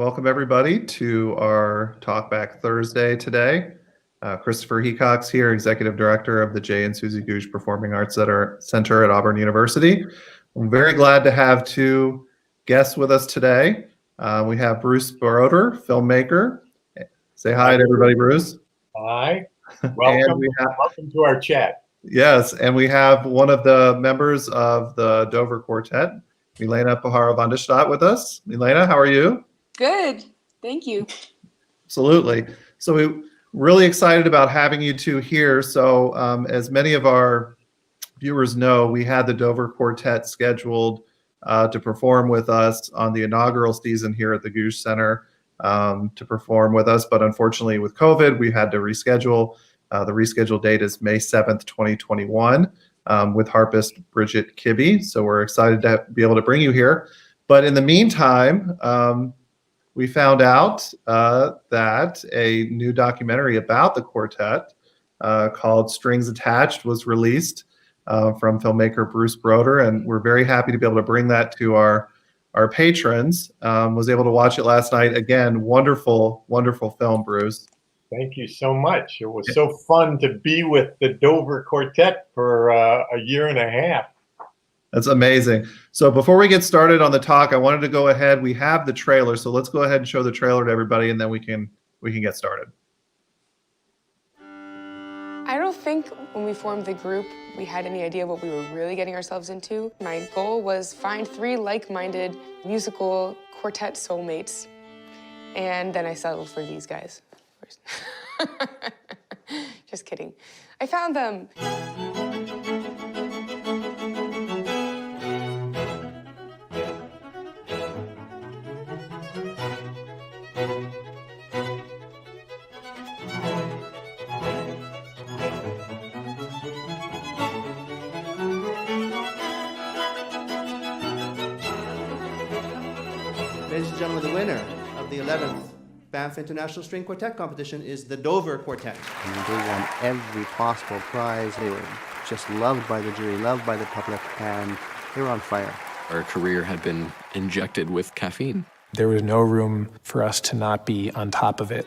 Welcome everybody to our Talkback Thursday today. Christopher Hecox here, Executive Director of the Jay and Susie Gooch Performing Arts Center at Auburn University. I'm very glad to have two guests with us today. We have Bruce Broder, filmmaker. Say hi to everybody, Bruce. Hi. Welcome. Welcome to our chat. Yes, and we have one of the members of the Dover Quartet, Milena Pajaro-van de Stadt, with us. Milena, how are you? Good, thank you. Absolutely. So we're really excited about having you two here. So as many of our viewers know, we had the Dover Quartet scheduled to perform with us on the inaugural season here at the Gooch Center to perform with us. But unfortunately with COVID, we had to reschedule. The rescheduled date is May 7th, 2021 with harpist Bridget Kibbe. So we're excited to be able to bring you here. But in the meantime, we found out that a new documentary about the quartet called Strings Attached was released from filmmaker Bruce Broder, and we're very happy to be able to bring that to our patrons. Was able to watch it last night. Again, wonderful, wonderful film, Bruce. Thank you so much. It was so fun to be with the Dover Quartet for a year and a half. That's amazing. So before we get started on the talk, I wanted to go ahead. We have the trailer, so let's go ahead and show the trailer to everybody, and then we can get started. I don't think when we formed the group, we had any idea what we were really getting ourselves into. My goal was find 3 like-minded musical quartet soulmates, and then I settled for these guys. Just kidding. I found them. Ladies and gentlemen, the winner of the 11th Banff International String Quartet Competition is the Dover Quartet. And they won every possible prize. They were just loved by the jury, loved by the public, and they were on fire. Our career had been injected with caffeine. There was no room for us to not be on top of it.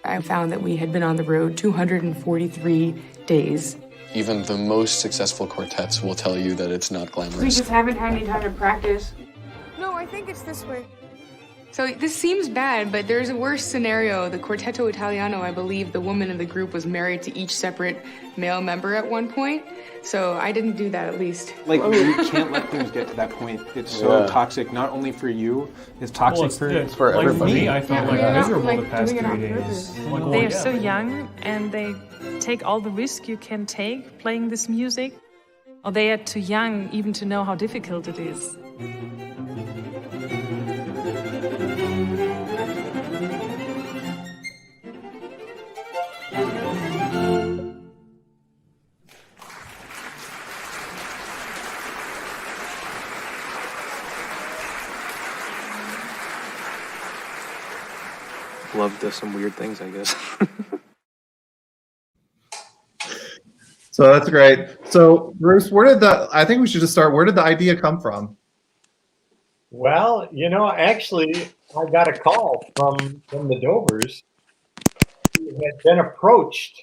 I found that we had been on the road 243 days. Even the most successful quartets will tell you that it's not glamorous. We just haven't had any time to practice. No, I think it's this way. So this seems bad, but there's a worse scenario. The Quartetto Italiano, I believe the woman in the group was married to each separate male member at one point. So I didn't do that, at least. Like, you can't let things get to that point. It's so toxic, not only for you, it's toxic for everybody. For me, I felt miserable the past 3 days. They are so young, and they take all the risk you can take playing this music. Or they are too young even to know how difficult it is. Love does some weird things, I guess. So that's great. So Bruce, I think we should just start. Where did the idea come from? Well, you know, actually, I got a call from the Dovers who had been approached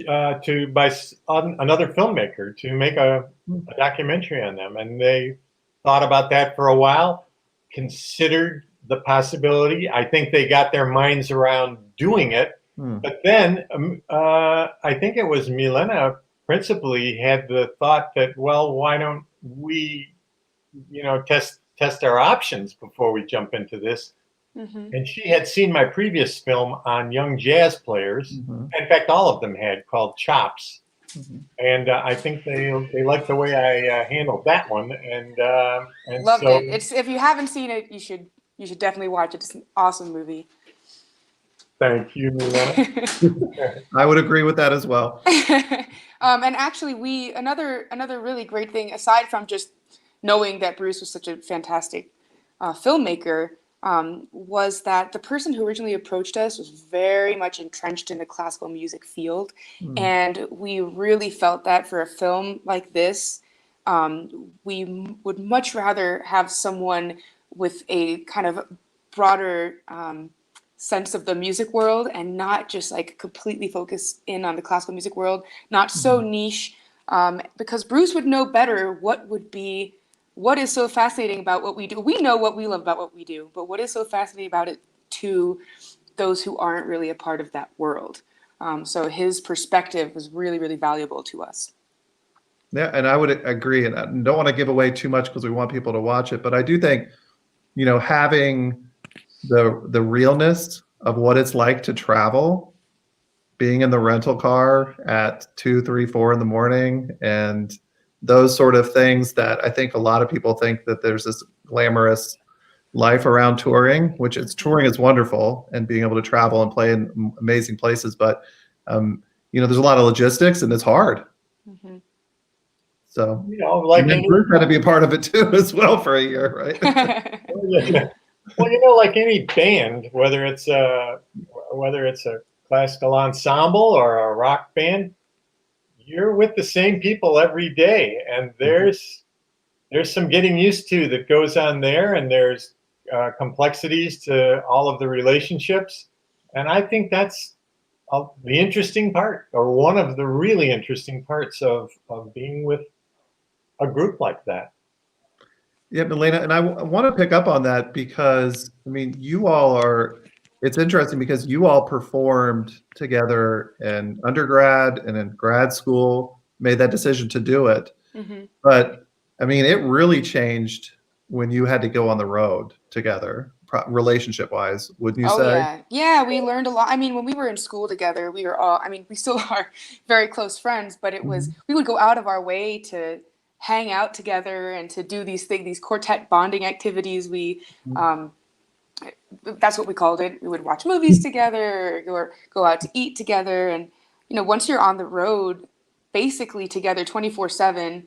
by another filmmaker to make a documentary on them, and they thought about that for a while, considered the possibility. I think they got their minds around doing it, but then I think it was Milena principally had the thought that, well, why don't we, test our options before we jump into this? And she had seen my previous film on young jazz players. In fact, all of them had, called Chops. And I think they liked the way I handled that one. And loved it. If you haven't seen it, you should definitely watch it. It's an awesome movie. Thank you, Milena. I would agree with that as well. And actually, another really great thing, aside from just knowing that Bruce was such a fantastic filmmaker, was that the person who originally approached us was very much entrenched in the classical music field. And we really felt that for a film like this, we would much rather have someone with a kind of broader sense of the music world, and not just like completely focused in on the classical music world, not so niche, because Bruce would know better what is so fascinating about what we do. We know what we love about what we do, but what is so fascinating about it to those who aren't really a part of that world. So his perspective was really, really valuable to us. Yeah, and I would agree. And I don't want to give away too much because we want people to watch it, but I do think, having the realness of what it's like to travel, being in the rental car at 2, 3, 4 in the morning, and those sort of things that I think a lot of people think that there's this glamorous life around touring, which touring is wonderful and being able to travel and play in amazing places. But, there's a lot of logistics and it's hard. Mm-hmm. So, like Bruce had to be a part of it too, as well, for a year, right? Well, like any band, whether it's a classical ensemble or a rock band, you're with the same people every day, and there's some getting used to that goes on there, and there's complexities to all of the relationships, and I think that's the interesting part, or one of the really interesting parts of being with a group like that. Yeah, Milena, and I want to pick up on that because, you all it's interesting because you all performed together in undergrad and in grad school, made that decision to do it. Mm-hmm. But, it really changed when you had to go on the road together, relationship-wise, wouldn't you say? Yeah, we learned a lot. When we were in school together, we were all, we still are very close friends, but it was, we would go out of our way to hang out together and to do these quartet bonding activities. That's what we called it. We would watch movies together or go out to eat together. And, once you're on the road, basically together 24/7,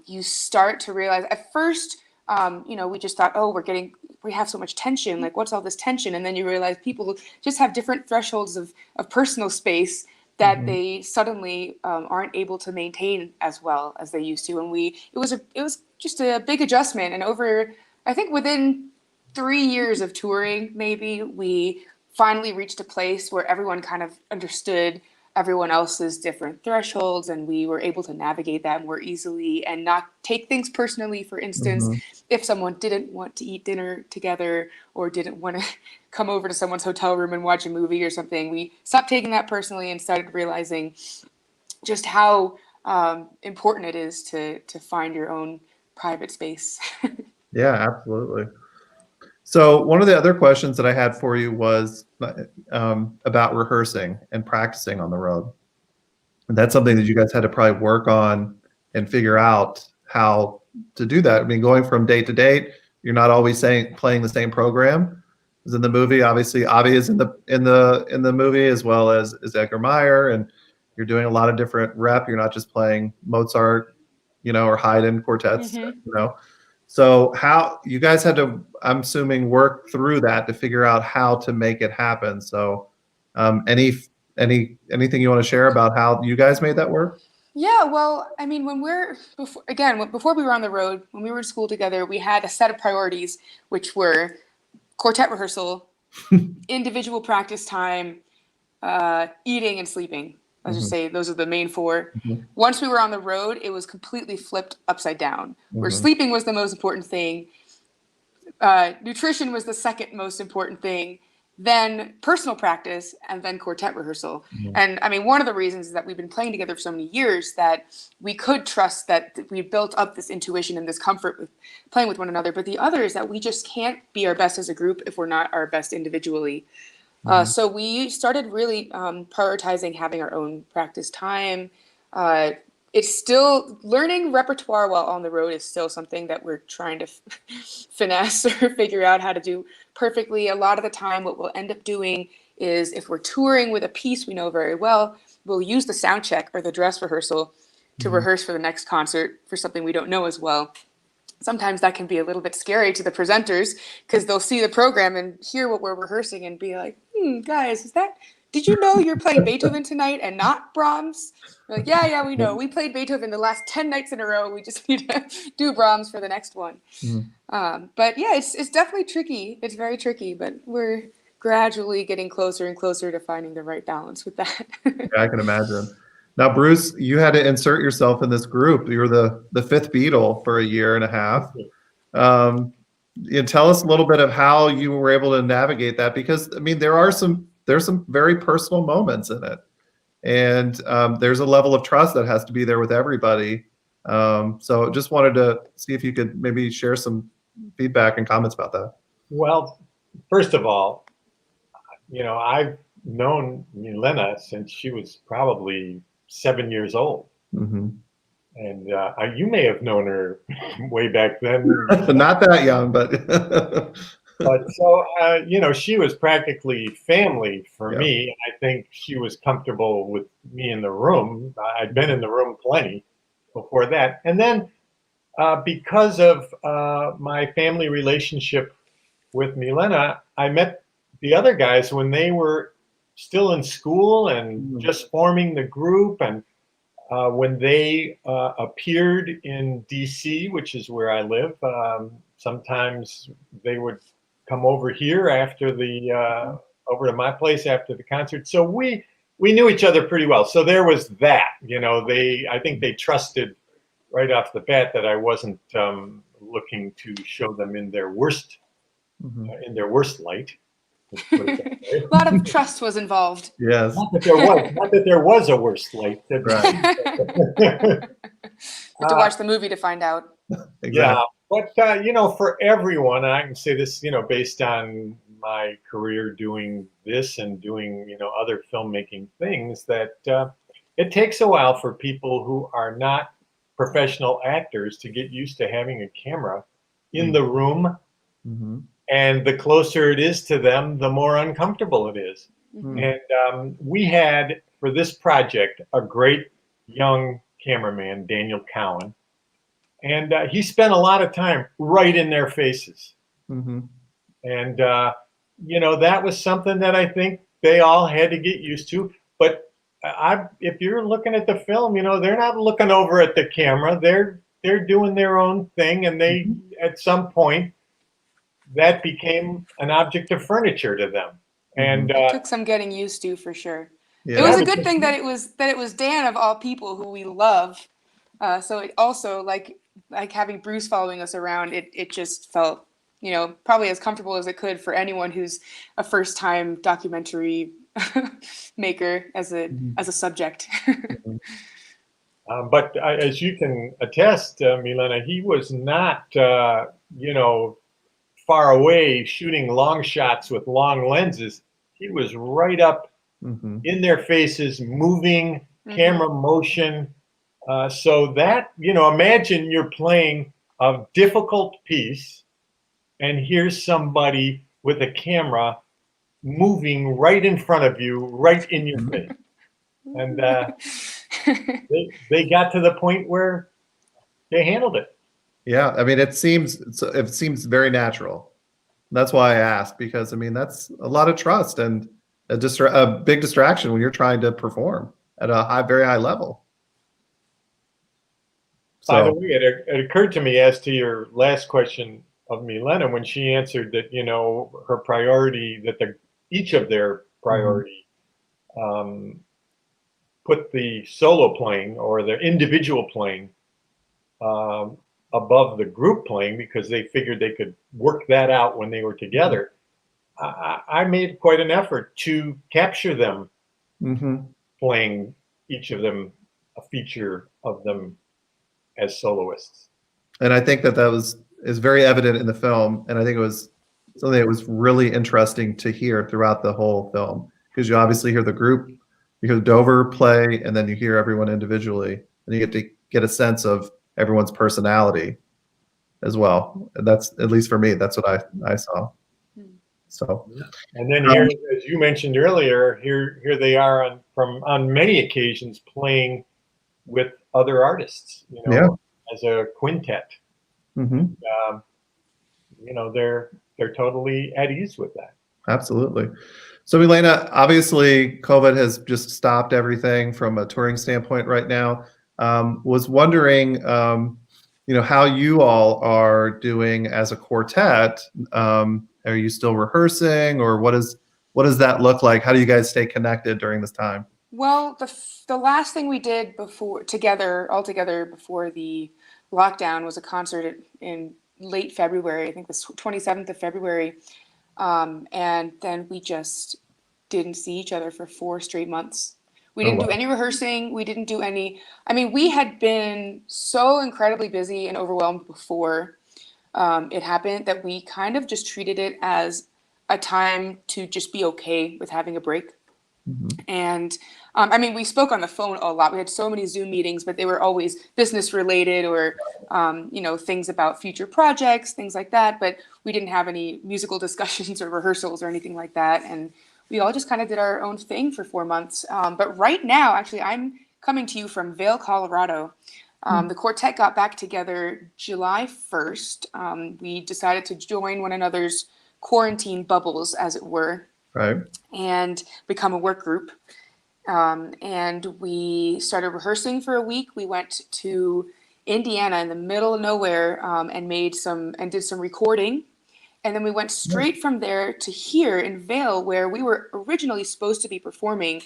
you start to realize at first, we just thought, oh, we have so much tension. Like, what's all this tension? And then you realize people just have different thresholds of personal space that they suddenly aren't able to maintain as well as they used to. And it was just a big adjustment. And I think within 3 years of touring, maybe, we finally reached a place where everyone kind of understood everyone else's different thresholds, and we were able to navigate that more easily and not take things personally. For instance, if someone didn't want to eat dinner together or didn't want to come over to someone's hotel room and watch a movie or something, we stopped taking that personally and started realizing just how important it is to find your own private space. Yeah, absolutely. So one of the other questions that I had for you was about rehearsing and practicing on the road. And that's something that you guys had to probably work on and figure out how to do that. Going from date to date, you're not always playing the same program as in the movie. Obviously, Avi is in the movie, as well as Edgar Meyer, and you're doing a lot of different rep. You're not just playing Mozart, or Haydn quartets, So how you guys had to, I'm assuming, work through that to figure out how to make it happen. So anything you want to share about how you guys made that work? Yeah, well, before we were on the road, when we were in school together, we had a set of priorities, which were quartet rehearsal, individual practice time, eating and sleeping. Let's just say those are the main 4. Once we were on the road, it was completely flipped upside down, where sleeping was the most important thing. Nutrition was the second most important thing, then personal practice, and then quartet rehearsal. And one of the reasons is that we've been playing together for so many years that we could trust that we built up this intuition and this comfort with playing with one another. But the other is that we just can't be our best as a group if we're not our best individually. So we started really prioritizing having our own practice time. It's still learning repertoire while on the road is still something that we're trying to finesse or figure out how to do perfectly. A lot of the time, what we'll end up doing is if we're touring with a piece we know very well, we'll use the sound check or the dress rehearsal to rehearse for the next concert for something we don't know as well. Sometimes that can be a little bit scary to the presenters because they'll see the program and hear what we're rehearsing and be like, guys, is that did you know you're playing Beethoven tonight and not Brahms? We're like, yeah, we know. We played Beethoven the last 10 nights in a row. We just need to do Brahms for the next one. But yeah, it's definitely tricky. It's very tricky, but we're gradually getting closer and closer to finding the right balance with that. Yeah, I can imagine. Now, Bruce, you had to insert yourself in this group. You were the fifth Beatle for a year and a half. Tell us a little bit of how you were able to navigate that, because I mean, there's some very personal moments in it, and there's a level of trust that has to be there with everybody. So just wanted to see if you could maybe share some feedback and comments about that. Well, first of all, I've known Milena since she was probably 7 years old. And you may have known her way back then. Not that young, but but so she was practically family for me. I think she was comfortable with me in the room. I'd been in the room plenty before that. And then because of my family relationship with Milena, I met the other guys when they were still in school and just forming the group. And when they appeared in DC, which is where I live, sometimes they would come over here after over to my place after the concert. So we knew each other pretty well. So there was that, I think they trusted right off the bat that I wasn't looking to show them in their worst light. A lot of trust was involved. Yes. Not that there was a worst light. Right. You have to watch the movie to find out. Exactly. Yeah, but for everyone, and I can say this, based on my career doing this and doing, other filmmaking things, that it takes a while for people who are not professional actors to get used to having a camera in the room. And the closer it is to them, the more uncomfortable it is. And we had, for this project, a great young cameraman, Daniel Cowan. And he spent a lot of time right in their faces. And, that was something that I think they all had to get used to. But if you're looking at the film, they're not looking over at the camera. They're doing their own thing. And they, at some point, that became an object of furniture to them. And it took some getting used to, for sure. Yeah. It was a good thing that it was Dan of all people, who we love. So it also, like having Bruce following us around, it just felt, probably as comfortable as it could for anyone who's a first-time documentary maker as a subject. But as you can attest, Milena, he was not, far away shooting long shots with long lenses. He was right up in their faces, moving, camera motion. So that, imagine you're playing a difficult piece and here's somebody with a camera moving right in front of you, right in your face. And they got to the point where they handled it. Yeah, I mean, it seems very natural. That's why I asked, because I mean, that's a lot of trust and a big distraction when you're trying to perform at a very high level. By the way, it occurred to me, as to your last question of Milena, when she answered that, her priority, that each of their priority put the solo playing or the individual playing above the group playing, because they figured they could work that out when they were together. I made quite an effort to capture them playing, each of them, a feature of them as soloists. And I think that is very evident in the film, and I think it was something that was really interesting to hear throughout the whole film, because you obviously hear the group, you hear Dover play, and then you hear everyone individually, and you get to get a sense of everyone's personality as well. And that's, at least for me, that's what I saw. So, and then here, as you mentioned earlier, here they are on many occasions playing with other artists, as a quintet. They're totally at ease with that. Absolutely. So, Milena, obviously, COVID has just stopped everything from a touring standpoint right now. Was wondering, how you all are doing as a quartet. Are you still rehearsing, or what does that look like? How do you guys stay connected during this time? Well, the last thing we did all together before the lockdown was a concert in late February. I think the 27th of February. And then we just didn't see each other for 4 straight months. We Oh, didn't do wow. any rehearsing. We didn't do any. I mean, we had been so incredibly busy and overwhelmed before it happened that we kind of just treated it as a time to just be okay with having a break. Mhm. And I mean, we spoke on the phone a lot. We had so many Zoom meetings, but they were always business related or, things about future projects, things like that. But we didn't have any musical discussions or rehearsals or anything like that. And we all just kind of did our own thing for 4 months. But right now, actually, I'm coming to you from Vail, Colorado. The quartet got back together July 1st. We decided to join one another's quarantine bubbles, as it were, Right. and become a work group. And we started rehearsing for a week. We went to Indiana in the middle of nowhere and did some recording. And then we went straight from there to here in Vail, where we were originally supposed to be performing.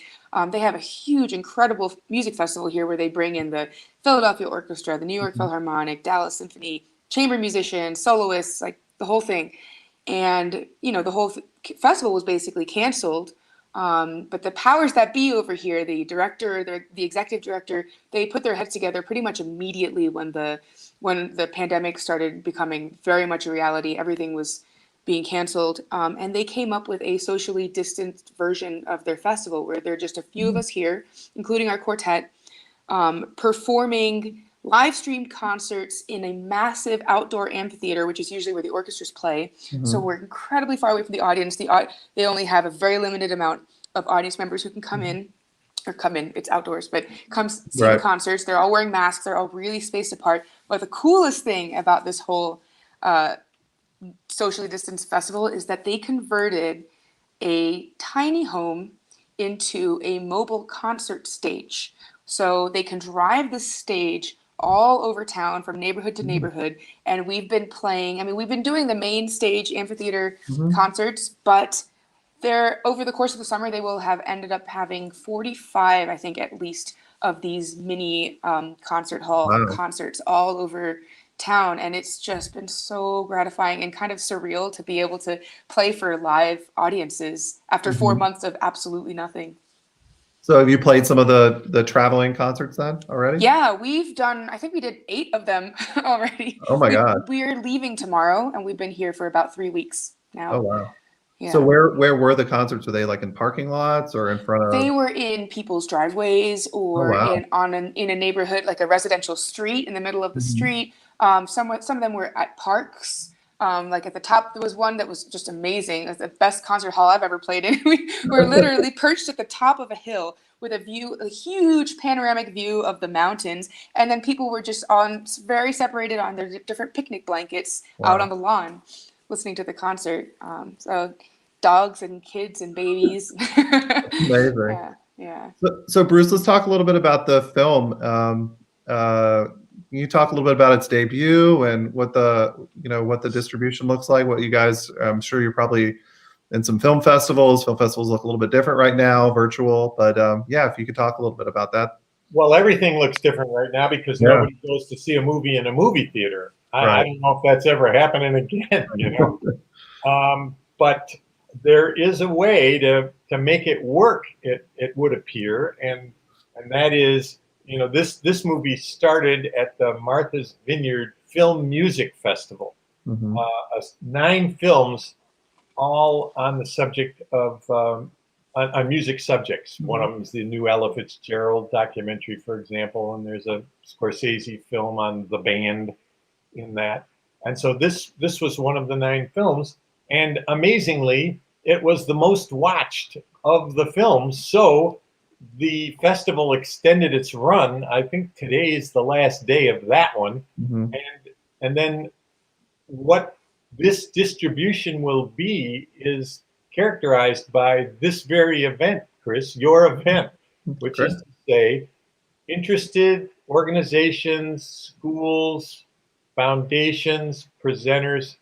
They have a huge, incredible music festival here where they bring in the Philadelphia Orchestra, the New York Philharmonic, Dallas Symphony, chamber musicians, soloists, like the whole thing. And, the whole festival was basically canceled. But the powers that be over here, the director, the executive director, they put their heads together pretty much immediately when the pandemic started becoming very much a reality. Everything was being canceled, and they came up with a socially distanced version of their festival where there are just a few of us here, including our quartet, performing live streamed concerts in a massive outdoor amphitheater, which is usually where the orchestras play. So we're incredibly far away from the audience. They only have a very limited amount of audience members who can come in. It's outdoors, but come see the concerts. They're all wearing masks. They're all really spaced apart. But the coolest thing about this whole socially distanced festival is that they converted a tiny home into a mobile concert stage. So they can drive the stage all over town from neighborhood to neighborhood. And we've been doing the main stage amphitheater concerts, but over the course of the summer, they will have ended up having 45, I think, at least, of these mini concert hall concerts all over town. And it's just been so gratifying and kind of surreal to be able to play for live audiences after 4 months of absolutely nothing. So have you played some of the traveling concerts then already? Yeah, I think we did 8 of them already. Oh my God. We're leaving tomorrow, and we've been here for about 3 weeks now. Oh wow. Yeah. So where were the concerts? Were they like in parking lots or in front of? They were in people's driveways or in a neighborhood, like a residential street in the middle of the street. Some of them were at parks. Like at the top, there was one that was just amazing. It was the best concert hall I've ever played in. We were literally perched at the top of a hill with a huge panoramic view of the mountains. And then people were just very separated on their different picnic blankets out on the lawn, listening to the concert. So dogs and kids and babies. Amazing. Yeah. So Bruce, let's talk a little bit about the film. Can you talk a little bit about its debut and what the distribution looks like? What you guys, I'm sure you're probably in some film festivals. Film festivals look a little bit different right now, virtual. But if you could talk a little bit about that. Well, everything looks different right now because nobody goes to see a movie in a movie theater. I don't know if that's ever happening again, but there is a way to make it work. It would appear, and that is, this movie started at the Martha's Vineyard Film Music Festival. 9 films, all on the subject of on music subjects. One of them is the new Ella Fitzgerald documentary, for example, and there's a Scorsese film on the band in that. And so this was one of the 9 films, and amazingly, it was the most watched of the films. So the festival extended its run. I think today is the last day of that one. And then what this distribution will be is characterized by this very event, Chris, your event, which Great. is to say, interested organizations, schools, foundations, presenters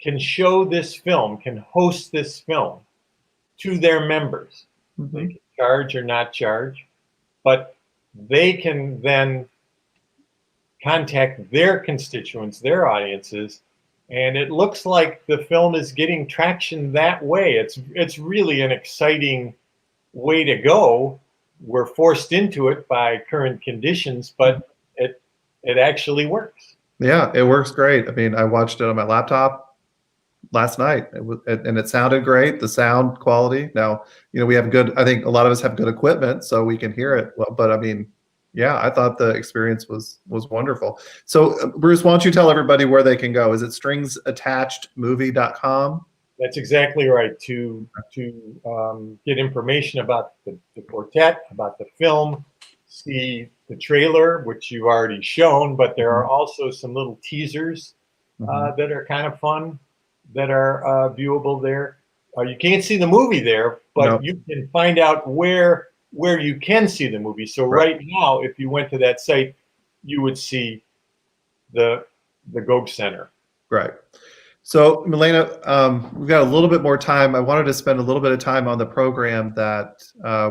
can show this film, can host this film to their members. They can charge or not charge, but they can then contact their constituents, their audiences, and it looks like the film is getting traction that way. It's really an exciting way to go. We're forced into it by current conditions, but it actually works. Yeah, it works great. I mean, I watched it on my laptop last night, and it sounded great. The sound quality. Now, we have good. I think a lot of us have good equipment, so we can hear it well. But I mean, yeah, I thought the experience was wonderful. So, Bruce, why don't you tell everybody where they can go? Is it stringsattachedmovie.com? That's exactly right. To get information about the quartet, about the film, see the trailer, which you've already shown, but there are also some little teasers that are kind of fun that are viewable there. You can't see the movie there, but you can find out where you can see the movie. So right now, if you went to that site, you would see the Gogue Center. Right. So, Milena, we've got a little bit more time. I wanted to spend a little bit of time on the program that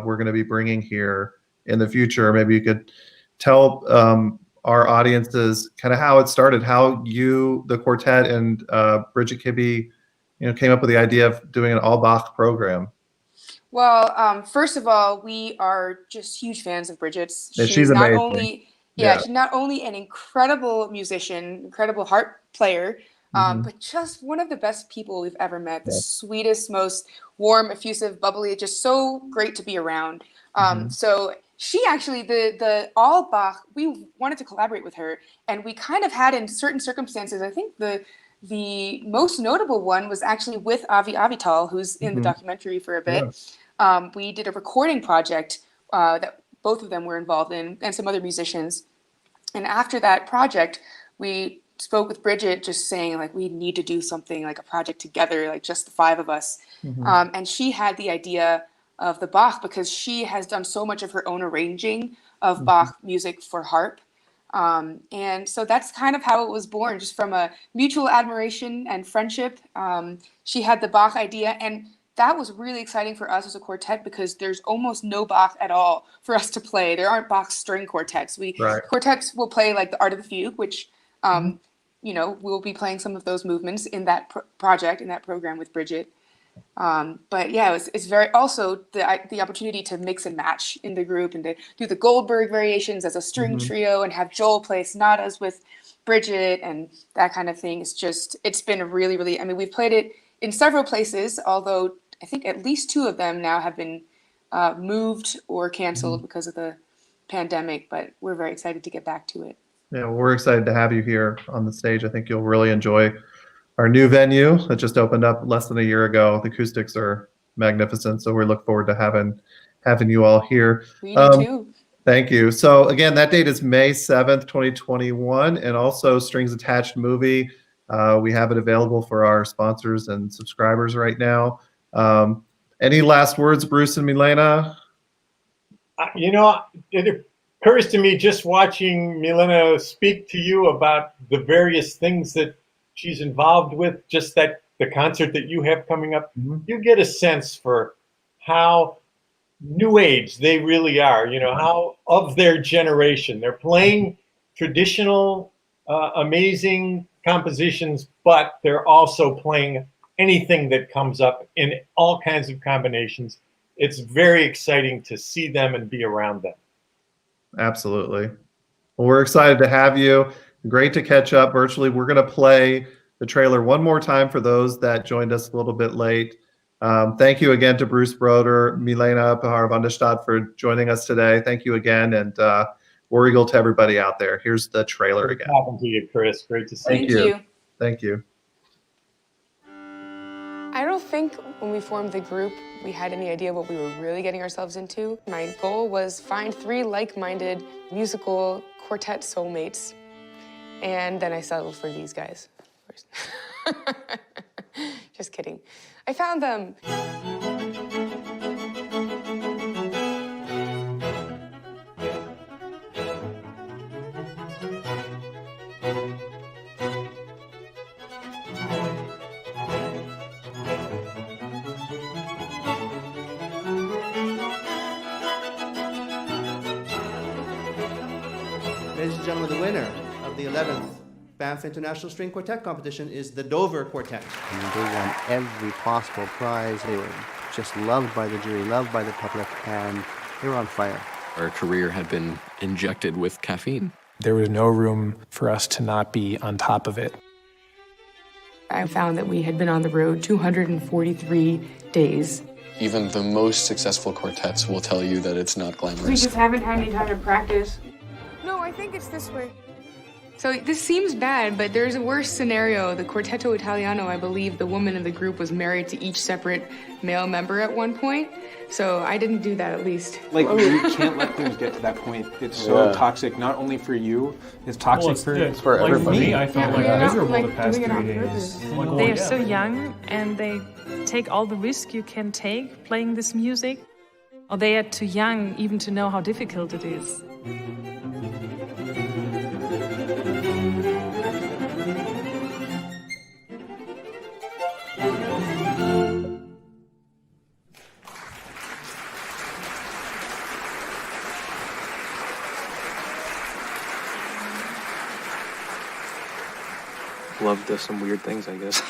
we're going to be bringing here in the future. Maybe you could tell our audiences kind of how it started, how you, the quartet, and Bridget Kibbe, came up with the idea of doing an all Bach program. Well, first of all, we are just huge fans of Bridget's. She's not amazing. only she's not only an incredible musician, incredible harp player, but just one of the best people we've ever met. The sweetest, most warm, effusive, bubbly, just so great to be around. So she actually, the all Bach, we wanted to collaborate with her, and we kind of had in certain circumstances. I think the most notable one was actually with Avi Avital, who's in the documentary for a bit. We did a recording project that both of them were involved in, and some other musicians. And after that project, we spoke with Bridget, just saying like we need to do something like a project together, like just the five of us. And she had the idea of the Bach because she has done so much of her own arranging of Bach music for harp. And so that's kind of how it was born, just from a mutual admiration and friendship. She had the Bach idea, and that was really exciting for us as a quartet because there's almost no Bach at all for us to play. There aren't Bach string quartets. Quartets will play like the Art of the Fugue, which we'll be playing some of those movements in that project, in that program with Bridget. But yeah, it's very also the opportunity to mix and match in the group and to do the Goldberg variations as a string trio and have Joel play sonatas with Bridget and that kind of thing. It's been really, really, I mean, we've played it in several places, although I think at least two of them now have been moved or canceled because of the pandemic, but we're very excited to get back to it. Yeah, well, we're excited to have you here on the stage. I think you'll really enjoy our new venue that just opened up less than a year ago. The acoustics are magnificent, so we look forward to having you all here. We do too. Thank you. So again, that date is May 7th, 2021, and also Strings Attached Movie. We have it available for our sponsors and subscribers right now. Any last words, Bruce and Milena? It occurs to me just watching Milena speak to you about the various things that she's involved with, just the concert that you have coming up, you get a sense for how new age they really are, how of their generation. They're playing traditional, amazing compositions, but they're also playing anything that comes up in all kinds of combinations. It's very exciting to see them and be around them. Absolutely. Well, we're excited to have you. Great to catch up virtually. We're going to play the trailer one more time for those that joined us a little bit late. Thank you again to Bruce Broder, Milena Pajaro-van de Stadt for joining us today. Thank you again, and War Eagle to everybody out there. Here's the trailer again. Good talking to you, Chris. Great to see you. Thank you. Thank you. I don't think when we formed the group, we had any idea what we were really getting ourselves into. My goal was find 3 like-minded musical quartet soulmates, and then I settled for these guys. Just kidding. I found them. Ladies and gentlemen, the winner of the 11th Banff International String Quartet competition is the Dover Quartet. I mean, they won every possible prize. They were just loved by the jury, loved by the public, and they were on fire. Our career had been injected with caffeine. There was no room for us to not be on top of it. I found that we had been on the road 243 days. Even the most successful quartets will tell you that it's not glamorous. We just haven't had any time to practice. No, I think it's this way. So this seems bad, but there's a worse scenario. The Quartetto Italiano, I believe the woman in the group was married to each separate male member at one point. So I didn't do that, at least. Like, you can't let things get to that point. It's so toxic, not only for you, it's toxic for like everybody. For me, I felt miserable the past 3 days. They are so young and they take all the risk you can take playing this music. Or they are too young even to know how difficult it is. Love does some weird things, I guess.